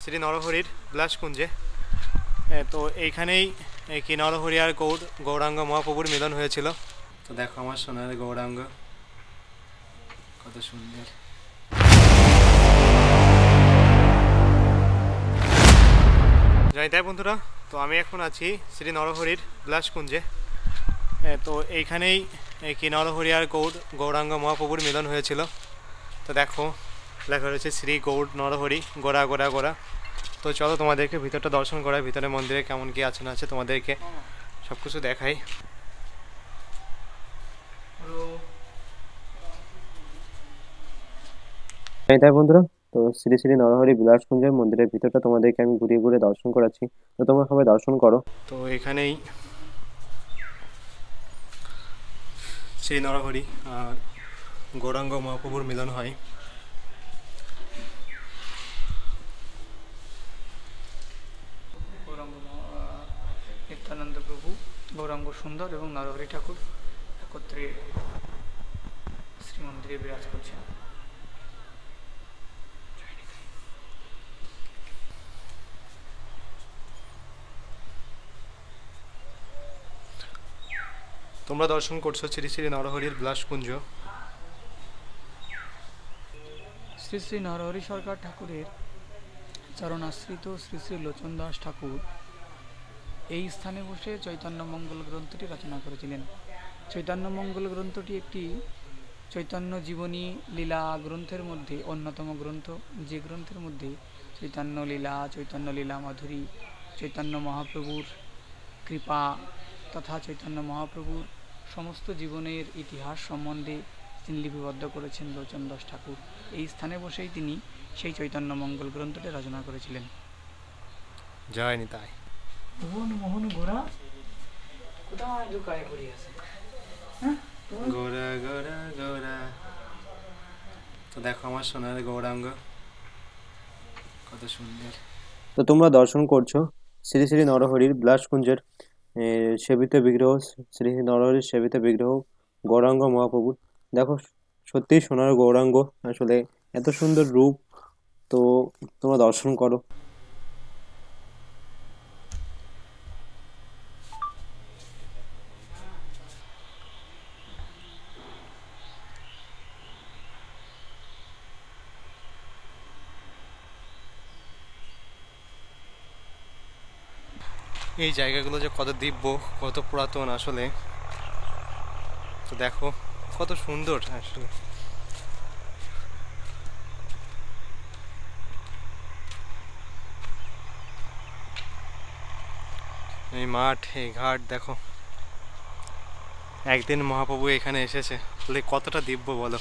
শ্রী নরহরির বিলাসকুঞ্জে। তো এইখানেই কি নরহরি আর গৌরাঙ্গ মহাপ্রভুর মিলন হয়েছিল। তো দেখো আমার সোনার গৌরাঙ্গ কত সুন্দর। জানি তাই বন্ধুরা, তো আমি এখন আছি শ্রী নরহরির বিলাসকুঞ্জে। তো এইখানেই কি নরহরি আর গৌরাঙ্গ মহাপ্রভুর মিলন হয়েছিল। তো দেখো লেখা রয়েছে শ্রী গৌর নরহরি গোড়া গোড়া গোড়া। তো চলো তোমাদেরকে ভিতরটা দর্শন করার, ভিতরে মন্দিরে কেমন কি আছে না আছে তোমাদেরকে সব কিছু দেখাই। তাই বন্ধুরা, তো শ্রী শ্রী নরহরি বিলাসকুঞ্জের মন্দিরের ভিতরটা তোমাদেরকে আমি ঘুরিয়ে ঘুরে দর্শন করাচ্ছি। তো তোমরা সবাই দর্শন করো। তো এখানেই শ্রী নরহরি আর গৌরাঙ্গ মহাপ্রভুর মিলন হয়। নিত্যানন্দ প্রভু, গৌরাঙ্গ সুন্দর এবং নরহরি ঠাকুর একত্রে শ্রীমন্দিরে বিরাজ করছেন। তোমরা দর্শন করছো শ্রী শ্রী নরহরির বিলাসকুঞ্জ। শ্রী শ্রী নরহরি সরকার ঠাকুরের চরণাশ্রিত শ্রী শ্রী লোচন দাস ঠাকুর এই স্থানে বসে চৈতন্য মঙ্গল গ্রন্থটি রচনা করেছিলেন। চৈতন্য মঙ্গল গ্রন্থটি একটি চৈতন্য জীবনী লীলা গ্রন্থের মধ্যে অন্যতম গ্রন্থ, যে গ্রন্থের মধ্যে চৈতন্য লীলা মাধুরী, চৈতন্য মহাপ্রভুর কৃপা তথা চৈতন্য মহাপ্রভুর সমস্ত জীবনের ইতিহাস সম্বন্ধে তিনি লিপিবদ্ধ করেছেন লোচন দাস ঠাকুর। এই স্থানে বসেই তিনি সেই চৈতন্য মঙ্গল গ্রন্থটি রচনা করেছিলেন। যায়নি তাই মোহন মোহন গোরা কোথায় লুকায় পড়ে আছে, গোরা গোরা গোরা। তো দেখো আমার সোনার গৌরাঙ্গ কত সুন্দর। তো তোমরা দর্শন করছো শ্রী শ্রী নরহরির বিলাসকুঞ্জের সেবিত বিগ্রহ, শ্রী নরহরির সেবিত বিগ্রহ গৌরাঙ্গ মহাপ্রভুর। দেখো সত্যিই সোনার গৌরাঙ্গ, আসলে এত সুন্দর রূপ। তো তোমরা দর্শন করো। এই জায়গাগুলো যে কত দিব্য, কত পুরাতন আসলে। তো দেখো কত সুন্দর আসলে। এই মাঠ, এই ঘাট দেখো, একদিন মহাপ্রভু এখানে এসেছে বলে কতটা দিব্য বলো।